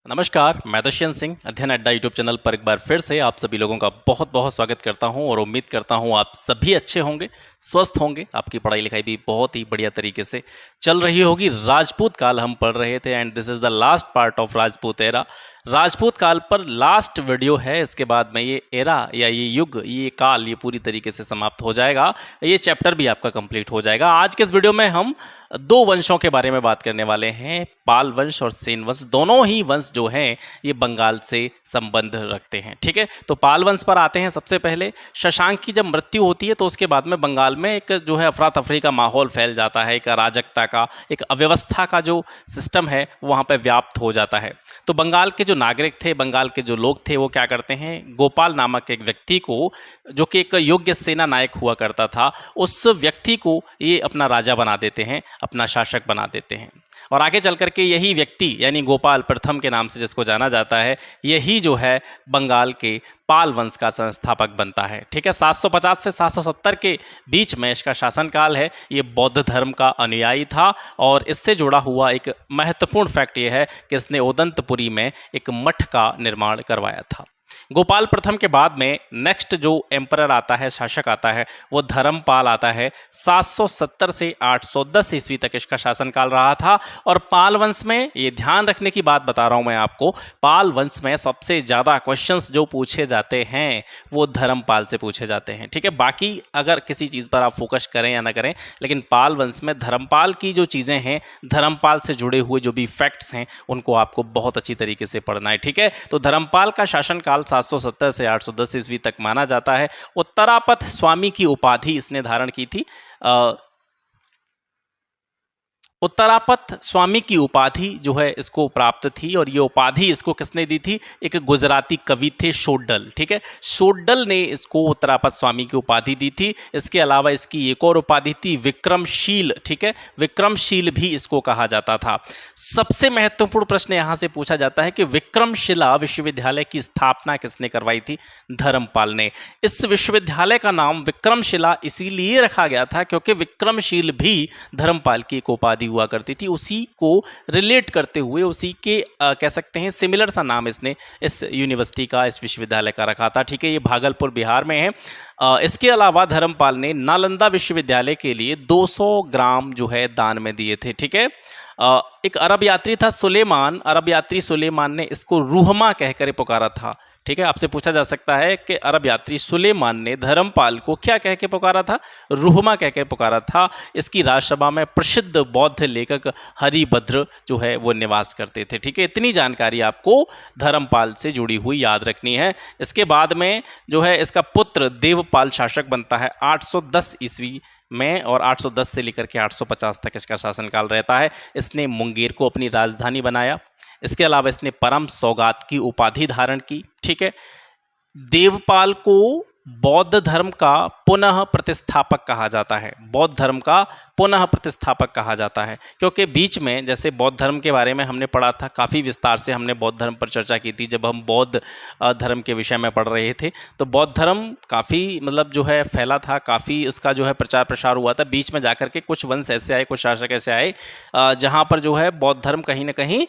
नमस्कार, मैं दुष्यंत सिंह अध्ययन अड्डा यूट्यूब चैनल पर एक बार फिर से आप सभी लोगों का बहुत बहुत स्वागत करता हूं और उम्मीद करता हूं आप सभी अच्छे होंगे, स्वस्थ होंगे, आपकी पढ़ाई लिखाई भी बहुत ही बढ़िया तरीके से चल रही होगी। राजपूत काल हम पढ़ रहे थे and this is the last part of Rajput era. Rajput काल पर लास्ट वीडियो है, इसके बाद में ये एरा या ये युग, ये काल, ये पूरी तरीके से समाप्त हो जाएगा। ये चैप्टर भी आपका कंप्लीट हो जाएगा। आज के इस वीडियो में हम दो वंशों के बारे में बात करने वाले हैं, पाल वंश और सेन वंश। दोनों ही वंश जो हैं ये बंगाल से संबंध रखते हैं। ठीक है, तो पाल वंश पर आते हैं। सबसे पहले शशांक की जब मृत्यु होती है तो उसके बाद में बंगाल में एक जो है अफरा तफरी का माहौल फैल जाता है, एक अराजकता का, एक अव्यवस्था का जो सिस्टम है वहाँ पर व्याप्त हो जाता है। तो बंगाल के जो नागरिक थे, बंगाल के जो लोग थे, वो क्या करते हैं, गोपाल नामक एक व्यक्ति को, जो कि एक योग्य सेना नायक हुआ करता था, उस व्यक्ति को ये अपना राजा बना देते हैं, अपना शासक बना देते हैं। और आगे चल करके यही व्यक्ति यानी गोपाल प्रथम के नाम से जिसको जाना जाता है, यही जो है बंगाल के पाल वंश का संस्थापक बनता है। ठीक है, 750 से 770 के बीच में इसका शासनकाल है। ये बौद्ध धर्म का अनुयायी था और इससे जुड़ा हुआ एक महत्वपूर्ण फैक्ट ये है कि इसने ओदंतपुरी में एक मठ का निर्माण करवाया था। गोपाल प्रथम के बाद में नेक्स्ट जो एम्परर आता है, शासक आता है, वो धर्मपाल आता है। 770 से 810 ईस्वी तक इसका शासनकाल रहा था। और पाल वंश में ये ध्यान रखने की बात बता रहा हूँ मैं आपको, पाल वंश में सबसे ज़्यादा क्वेश्चंस जो पूछे जाते हैं वो धर्मपाल से पूछे जाते हैं। ठीक है, बाकी अगर किसी चीज़ पर आप फोकस करें या ना करें, लेकिन पाल वंश में धर्मपाल की जो चीज़ें हैं, धर्मपाल से जुड़े हुए जो भी फैक्ट्स हैं, उनको आपको बहुत अच्छी तरीके से पढ़ना है। ठीक है, तो धर्मपाल का शासनकाल 770 से 810 ईस्वी तक माना जाता है। उत्तरापथ स्वामी की उपाधि इसने धारण की थी। उत्तरापथ स्वामी की उपाधि जो है इसको प्राप्त थी और ये उपाधि इसको किसने दी थी, एक गुजराती कवि थे शोड्डल। ठीक है, शोड्डल ने इसको उत्तरापथ स्वामी की उपाधि दी थी। इसके अलावा इसकी एक और उपाधि थी विक्रमशील। ठीक है, विक्रमशील भी इसको कहा जाता था। सबसे महत्वपूर्ण प्रश्न यहाँ से पूछा जाता है कि विक्रमशिला विश्वविद्यालय की स्थापना किसने करवाई थी, धर्मपाल ने। इस विश्वविद्यालय का नाम विक्रमशिला इसीलिए रखा गया था क्योंकि विक्रमशील भी धर्मपाल की एक उपाधि हुआ करती थी। उसी को रिलेट करते हुए, उसी के कह सकते हैं सिमिलर सा नाम इसने इस यूनिवर्सिटी का, इस विश्वविद्यालय का रखा था। ठीक है, ये भागलपुर बिहार में है। इसके अलावा धर्मपाल ने नालंदा विश्वविद्यालय के लिए 200 ग्राम जो है दान में दिए थे। ठीक है, एक अरब यात्री था सुलेमान, अरब यात्री सुलेमान ने इसको रूहमा कहकर पुकारा था। ठीक है, आपसे पूछा जा सकता है कि अरब यात्री सुलेमान ने धर्मपाल को क्या कह के पुकारा था, रूहमा कह के पुकारा था। इसकी राजसभा में प्रसिद्ध बौद्ध लेखक हरिभद्र जो है वो निवास करते थे। ठीक है, इतनी जानकारी आपको धर्मपाल से जुड़ी हुई याद रखनी है। इसके बाद में जो है इसका पुत्र देवपाल शासक बनता है 810 ईस्वी में और 810 से लेकर के 850 तक इसका शासनकाल रहता है। इसने मुंगेर को अपनी राजधानी बनाया। इसके अलावा इसने परम सौगात की उपाधि धारण की। ठीक है, देवपाल को बौद्ध धर्म का पुनः प्रतिस्थापक कहा जाता है। बौद्ध धर्म का पुनः प्रतिस्थापक कहा जाता है क्योंकि बीच में जैसे बौद्ध धर्म के बारे में हमने पढ़ा था, काफ़ी विस्तार से हमने बौद्ध धर्म पर चर्चा की थी जब हम बौद्ध धर्म के विषय में पढ़ रहे थे। तो बौद्ध धर्म काफ़ी मतलब जो है फैला था, काफ़ी उसका जो है प्रचार प्रसार हुआ था। बीच में जाकर के कुछ वंश ऐसे आए, कुछ शासक ऐसे आए जहाँ पर जो है बौद्ध धर्म कहीं ना कहीं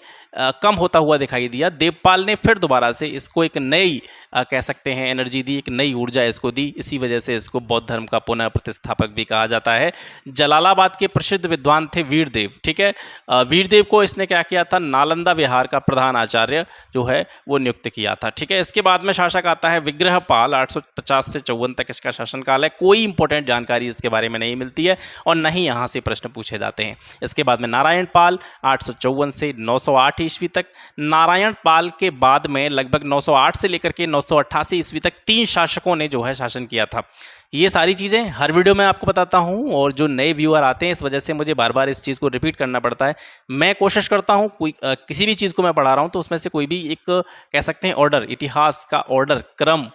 कम होता हुआ दिखाई दिया। देवपाल ने फिर दोबारा से इसको एक नई कह सकते हैं एनर्जी दी, एक नई ऊर्जा इसको दी। इसी वजह से इसको बौद्ध धर्म का पुनः प्रतिस्थापक भी कहा जाता है। जलालाबाद के प्रसिद्ध विद्वान थे वीरदेव। ठीक है, वीरदेव को इसने क्या किया था, नालंदा विहार का प्रधान आचार्य जो है वो नियुक्त किया था। ठीक है, इसके बाद में शासक आता है विग्रहपाल, 850 से 54 तक इसका शासनकाल है। कोई इंपॉर्टेंट जानकारी इसके बारे में नहीं मिलती है और न ही यहाँ से प्रश्न पूछे जाते हैं। इसके बाद में नारायण पाल 854 से 908 ईस्वी तक। नारायण पाल के बाद में लगभग 908 से लेकर के 988 ईस्वी तक 3 शासकों ने जो है शासन किया था। ये सारी चीज़ें हर वीडियो में आपको बताता हूँ और जो नए व्यूअर आते हैं इस वजह से मुझे बार बार इस चीज़ को रिपीट करना पड़ता है। मैं कोशिश करता हूँ कोई किसी भी चीज़ को मैं पढ़ा रहा हूँ तो उसमें से कोई भी एक कह सकते हैं ऑर्डर, इतिहास का ऑर्डर, क्रम,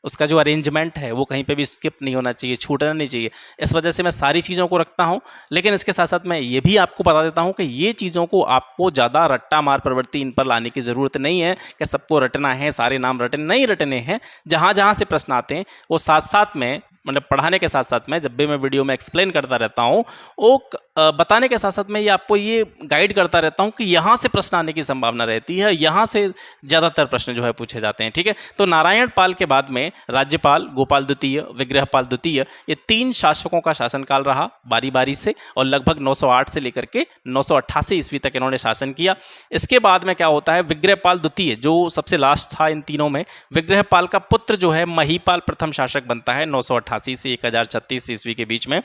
उसका जो अरेंजमेंट है वो कहीं पे भी स्किप नहीं होना चाहिए, छूटना नहीं चाहिए। इस वजह से मैं सारी चीज़ों को रखता हूँ। लेकिन इसके साथ साथ मैं ये भी आपको बता देता हूँ कि ये चीज़ों को आपको ज़्यादा रट्टा मार प्रवृत्ति इन पर लाने की ज़रूरत नहीं है कि सबको रटना है, सारे नाम रटने नहीं रटने हैं। जहाँ जहाँ से प्रश्न आते हैं वो साथ साथ में मतलब पढ़ाने के साथ साथ में जब भी मैं वीडियो में एक्सप्लेन करता रहता हूँ, वो बताने के साथ साथ में ये आपको ये गाइड करता रहता हूँ कि यहाँ से प्रश्न आने की संभावना रहती है, यहाँ से ज़्यादातर प्रश्न जो है पूछे जाते हैं। ठीक है, तो नारायण पाल के बाद में राज्यपाल, गोपाल द्वितीय, विग्रहपाल द्वितीय, ये 3 शासकों का शासनकाल रहा बारी बारी से, और लगभग 908 से लेकर के 988 ईस्वी तक इन्होंने शासन किया। इसके बाद में क्या होता है, विग्रहपाल द्वितीय जो सबसे लास्ट था इन तीनों में, विग्रहपाल का पुत्र जो है महीपाल प्रथम शासक बनता है 988 से 1036 ईस्वी के बीच में।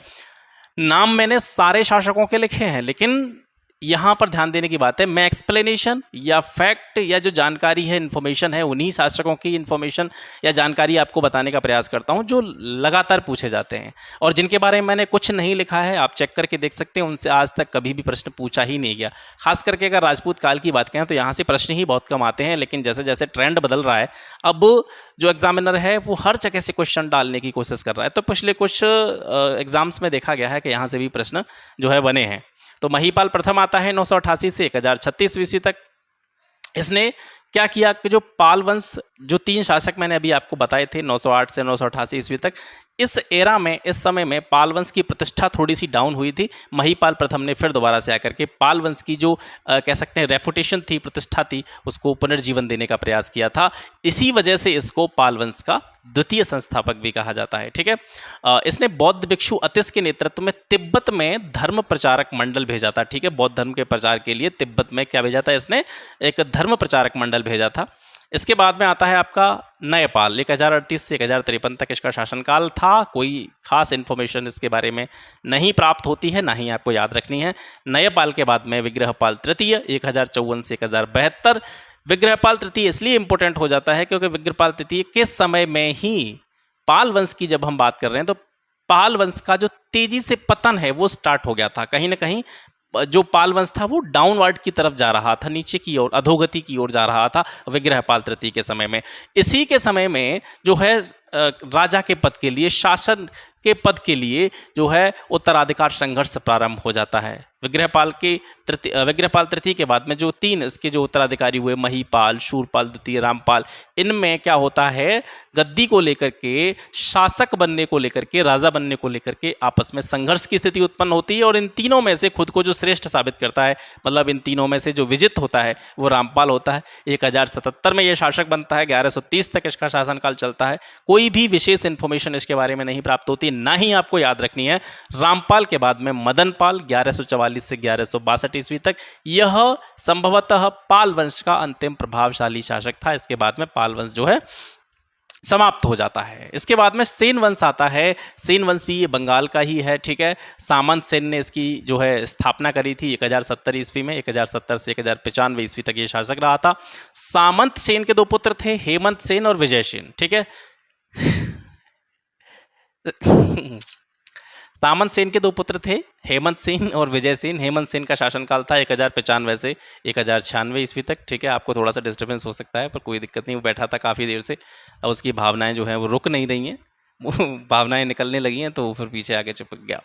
नाम मैंने सारे शासकों के लिखे हैं, लेकिन यहाँ पर ध्यान देने की बात है, मैं एक्सप्लेनेशन या फैक्ट या जो जानकारी है, इन्फॉर्मेशन है, उन्हीं शासकों की इन्फॉर्मेशन या जानकारी आपको बताने का प्रयास करता हूँ जो लगातार पूछे जाते हैं, और जिनके बारे में मैंने कुछ नहीं लिखा है आप चेक करके देख सकते हैं, उनसे आज तक कभी भी प्रश्न पूछा ही नहीं गया। खास करके अगर राजपूत काल की बात करें तो यहाँ से प्रश्न ही बहुत कम आते हैं, लेकिन जैसे जैसे ट्रेंड बदल रहा है, अब जो एग्जामिनर है वो हर जगह से क्वेश्चन डालने की कोशिश कर रहा है। तो पिछले कुछ एग्जाम्स में देखा गया है कि यहाँ से भी प्रश्न जो है बने हैं। तो महीपाल प्रथम आता है 988 से 1036 ईस्वी तक। इसने क्या किया कि जो पाल वंश, जो 3 शासक मैंने अभी आपको बताए थे 908 से 988 ईस्वी तक, इस एरा में, इस समय में पाल वंश की प्रतिष्ठा थोड़ी सी डाउन हुई थी। महीपाल प्रथम ने फिर दोबारा से आकर के पाल वंश की जो कह सकते हैं रेपुटेशन थी, प्रतिष्ठा थी, उसको पुनर्जीवन देने का प्रयास किया था। इसी वजह से इसको पाल वंश का द्वितीय संस्थापक भी कहा जाता है। ठीक है, इसने बौद्ध भिक्षु अतिश के नेतृत्व में तिब्बत में धर्म प्रचारक मंडल भेजा था। ठीक है, बौद्ध धर्म के प्रचार के लिए तिब्बत में क्या भेजा था इसने, एक धर्म प्रचारक मंडल भेजा था। इसके बाद में आता है आपका नयपाल, 1038 से 1053 तक इसका शासनकाल था। कोई खास इन्फॉर्मेशन इसके बारे में नहीं प्राप्त होती है, ना ही आपको याद रखनी है। नयपाल के बाद में विग्रहपाल तृतीय 1054 से 1072। विग्रहपाल तृतीय इसलिए इंपॉर्टेंट हो जाता है क्योंकि विग्रहपाल तृतीय के समय में ही पाल वंश की जब हम बात कर रहे हैं तो पाल वंश का जो तेजी से पतन है वो स्टार्ट हो गया था। कहीं ना कहीं जो पाल वंश था वो डाउनवर्ड की तरफ जा रहा था, नीचे की ओर, अधोगति की ओर जा रहा था विग्रहपाल तृतीय के समय में। इसी के समय में जो है राजा के पद के लिए, शासन के पद के लिए जो है उत्तराधिकार संघर्ष प्रारंभ हो जाता है। विग्रहपाल तृतीय के बाद में जो 3 इसके जो उत्तराधिकारी हुए, महीपाल, शूरपाल द्वितीय, रामपाल, इनमें क्या होता है, गद्दी को लेकर के, शासक बनने को लेकर के, राजा बनने को लेकर के आपस में संघर्ष की स्थिति उत्पन्न होती है। और इन तीनों में से खुद को जो श्रेष्ठ साबित करता है, मतलब इन तीनों में से जो विजित होता है वो रामपाल होता है। 1077 में ये शासक बनता है, 1130 तक इसका शासनकाल चलता है। कोई भी विशेष इन्फॉर्मेशन इसके बारे में नहीं प्राप्त होती, ना ही आपको याद रखनी है। रामपाल के बाद में मदनपाल 1144 से 1162 ईस्वी तक, यह संभवतः पाल वंश का अंतिम प्रभावशाली शासक था। इसके बाद में पाल वंश जो है समाप्त हो जाता है। इसके बाद में सेन वंश आता है। सेन वंश भी ये बंगाल का ही है। ठीक है, सामंत सेन ने इसकी जो है स्थापना करी थी 1070 ईस्वी में। 1070 से 1095 ईस्वी तक ये शासक रहा था। सामंत सेन के 2 पुत्र थे, हेमंत सेन और विजय सेन। ठीक है, सामंत सेन के 2 पुत्र थे, हेमंत सेन और विजय सेन। हेमंत सेन का शासनकाल था 1095 से 1096 ईस्वी तक। ठीक है, आपको थोड़ा सा डिस्टर्बेंस हो सकता है पर कोई दिक्कत नहीं, वो बैठा था काफ़ी देर से और उसकी भावनाएं जो हैं वो रुक नहीं रही हैं, भावनाएं निकलने लगी हैं तो फिर पीछे आके चिपक गया।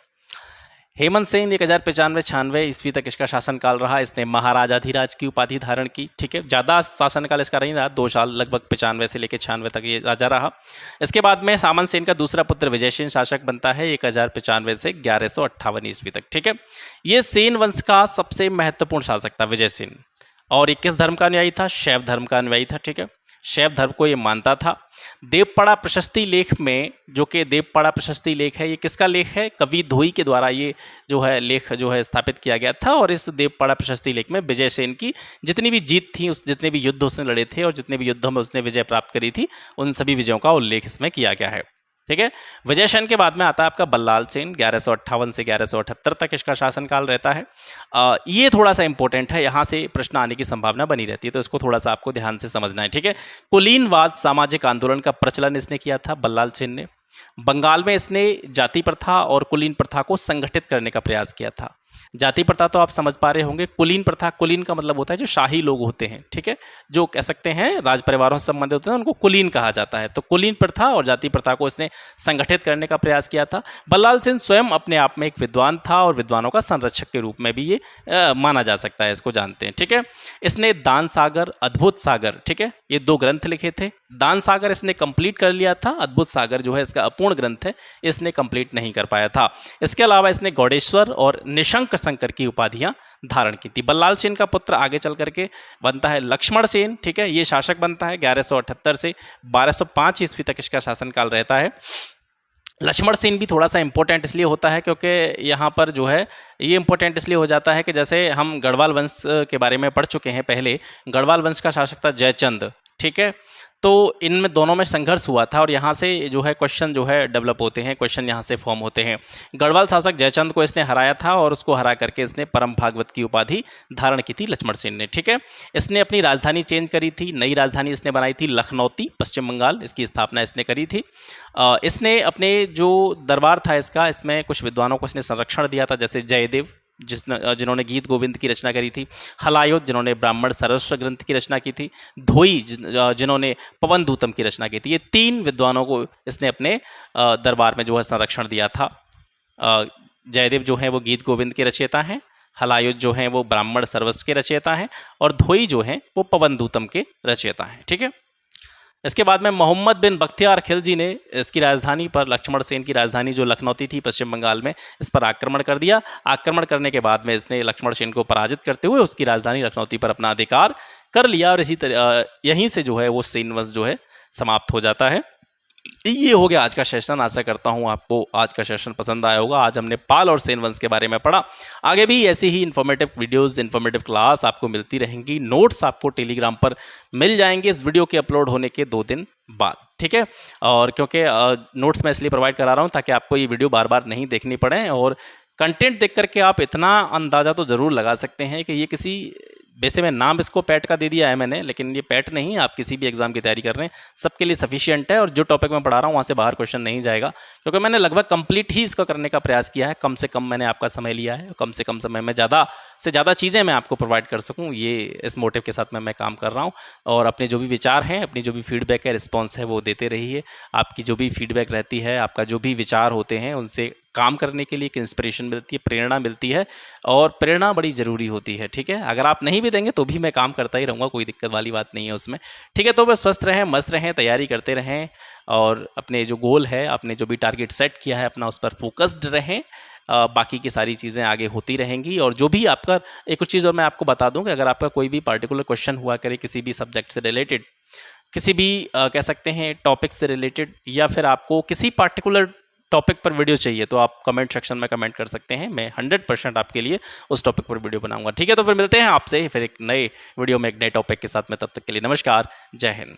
हेमंत सेन 1095-96 ईस्वी तक इसका शासनकाल रहा। इसने महाराजाधिराज की उपाधि धारण की। ठीक है, ज़्यादा शासनकाल इसका नहीं रहा, 2 साल, लगभग 95 से लेकर 96 तक ये राजा रहा। इसके बाद में सामंत सेन का दूसरा पुत्र विजय सेन शासक बनता है 1095 से 1158 ईस्वी तक। ठीक है, ये सेन वंश का सबसे महत्वपूर्ण शासक था विजय सेन। और ये किस धर्म का अनुयायी था? शैव धर्म का अनुयायी था। ठीक है, शैव धर्म को ये मानता था। देवपड़ा प्रशस्ति लेख में, जो कि देवपड़ा प्रशस्ति लेख है, ये किसका लेख है? कवि धोई के द्वारा ये जो है लेख जो है स्थापित किया गया था। और इस देवपड़ा प्रशस्ति लेख में विजय सेन की जितनी भी जीत थी, जितने भी युद्ध उसने लड़े थे और जितने भी युद्धों में उसने विजय प्राप्त करी थी, उन सभी विजयों का उल्लेख इसमें किया गया है। ठीक है, विजय सेन के बाद में आता है आपका बल्लाल सेन। 1158 से 1178 तक इसका शासनकाल रहता है। ये थोड़ा सा इंपॉर्टेंट है, यहाँ से प्रश्न आने की संभावना बनी रहती है, तो इसको थोड़ा सा आपको ध्यान से समझना है। ठीक है, कुलीनवाद सामाजिक आंदोलन का प्रचलन इसने किया था बल्लाल सेन ने। बंगाल में इसने जाति प्रथा और कुलीन प्रथा को संगठित करने का प्रयास किया था। जाति प्रथा तो आप समझ पा रहे होंगे। कुलीन प्रथा, कुलीन का मतलब होता है जो शाही लोग होते हैं, ठीक है, जो कह सकते हैं राज परिवारों से संबंधित होते हैं, उनको कुलीन कहा जाता है। तो कुलीन प्रथा और जाति प्रथा को इसने संगठित करने का प्रयास किया था। बल्लाल सेन स्वयं अपने आप में एक विद्वान था और विद्वानों का संरक्षक के रूप में भी ये माना जा सकता है, इसको जानते हैं, ठीक है। इसने दान सागर, अद्भुत सागर, ठीक है, ये 2 ग्रंथ लिखे थे। दान सागर इसने कंप्लीट कर लिया था, अद्भुत सागर जो है इसका अपूर्ण ग्रंथ है, इसने कंप्लीट नहीं कर पाया था। इसके अलावा इसने गौडेश्वर और निशंक शंकर की उपाधियां धारण की थी। बल्लाल सेन का पुत्र आगे चल करके बनता है लक्ष्मण सेन, ठीक है, ये शासक बनता है 1178 से 1205 ईस्वी तक इसका शासनकाल रहता है। लक्ष्मण सेन भी थोड़ा सा इंपॉर्टेंट इसलिए होता है क्योंकि यहाँ पर जो है ये इंपॉर्टेंट इसलिए हो जाता है कि जैसे हम गढ़वाल वंश के बारे में पढ़ चुके हैं पहले, गढ़वाल वंश का शासक था जयचंद, ठीक है, तो इनमें दोनों में संघर्ष हुआ था और यहाँ से जो है क्वेश्चन जो है डेवलप होते हैं, क्वेश्चन यहाँ से फॉर्म होते हैं। गढ़वाल शासक जयचंद को इसने हराया था और उसको हरा करके इसने परम भागवत की उपाधि धारण की थी लक्ष्मण सेन ने, ठीक है। इसने अपनी राजधानी चेंज करी थी, नई राजधानी इसने बनाई थी लखनौती, पश्चिम बंगाल, इसकी स्थापना इसने करी थी। इसने अपने जो दरबार था इसका, इसमें कुछ विद्वानों को इसने संरक्षण दिया था, जैसे जयदेव जिन्होंने गीत गोविंद की रचना करी थी, हलायुध जिन्होंने ब्राह्मण सरस्व ग्रंथ की रचना की थी, धोई जिन्होंने पवन दूतम की रचना की थी। ये 3 विद्वानों को इसने अपने दरबार में जो है संरक्षण दिया था। जयदेव जो हैं वो गीत गोविंद के रचयिता हैं, हलायुध जो हैं वो ब्राह्मण सरस्व के रचयिता हैं और धोई जो हैं वो पवन दूतम के रचयिता हैं, ठीक है। इसके बाद में मोहम्मद बिन बख्तियार खिलजी ने इसकी राजधानी पर, लक्ष्मण सेन की राजधानी जो लखनौती थी पश्चिम बंगाल में, इस पर आक्रमण कर दिया। आक्रमण करने के बाद में इसने लक्ष्मण सेन को पराजित करते हुए उसकी राजधानी लखनौती पर अपना अधिकार कर लिया और इसी तरह यहीं से जो है वो सेन वंश जो है समाप्त हो जाता है। ये हो गया आज का सेशन। आशा करता हूँ आपको आज का सेशन पसंद आया होगा। आज हमने पाल और सेन वंश के बारे में पढ़ा। आगे भी ऐसी ही इन्फॉर्मेटिव वीडियोस, इन्फॉर्मेटिव क्लास आपको मिलती रहेंगी। नोट्स आपको टेलीग्राम पर मिल जाएंगे इस वीडियो के अपलोड होने के 2 दिन बाद, ठीक है। और क्योंकि नोट्स मैं इसलिए प्रोवाइड करा रहा हूँ ताकि आपको ये वीडियो बार बार नहीं देखनी पड़े और कंटेंट देख करके आप इतना अंदाज़ा तो ज़रूर लगा सकते हैं कि ये किसी, वैसे मैं नाम इसको पैट का दे दिया है मैंने, लेकिन ये पैट नहीं, आप किसी भी एग्जाम की तैयारी कर रहे हैं सबके लिए सफिशिएंट है। और जो टॉपिक मैं पढ़ा रहा हूँ वहाँ से बाहर क्वेश्चन नहीं जाएगा क्योंकि मैंने लगभग कंप्लीट ही इसको करने का प्रयास किया है। कम से कम मैंने आपका समय लिया है, कम से कम समय में ज़्यादा से ज़्यादा चीज़ें मैं आपको प्रोवाइड कर सकूँ, ये इस मोटिव के साथ मैं काम कर रहा हूँ। और अपने जो भी विचार हैं, अपनी जो भी फीडबैक है, रिस्पॉन्स है, वो देते रहिए। आपकी जो भी फीडबैक रहती है, आपका जो भी विचार होते हैं, उनसे काम करने के लिए एक इंस्पिरेशन मिलती है, प्रेरणा मिलती है और प्रेरणा बड़ी ज़रूरी होती है, ठीक है। अगर आप नहीं भी देंगे तो भी मैं काम करता ही रहूँगा, कोई दिक्कत वाली बात नहीं है उसमें, ठीक है। तो बस स्वस्थ रहें, मस्त रहें, तैयारी करते रहें और अपने जो गोल है, अपने जो भी टारगेट सेट किया है अपना, उस पर फोकस्ड रहें। बाकी की सारी चीज़ें आगे होती रहेंगी। और जो भी आपका, एक कुछ चीज़ और मैं आपको बता दूं कि अगर आपका कोई भी पार्टिकुलर क्वेश्चन हुआ करे किसी भी सब्जेक्ट से रिलेटेड, किसी भी कह सकते हैं टॉपिक से रिलेटेड, या फिर आपको किसी पार्टिकुलर टॉपिक पर वीडियो चाहिए, तो आप कमेंट सेक्शन में कमेंट कर सकते हैं। मैं 100% आपके लिए उस टॉपिक पर वीडियो बनाऊंगा, ठीक है। तो फिर मिलते हैं आपसे फिर एक नए वीडियो में एक नए टॉपिक के साथ में। तब तक के लिए नमस्कार, जय हिंद।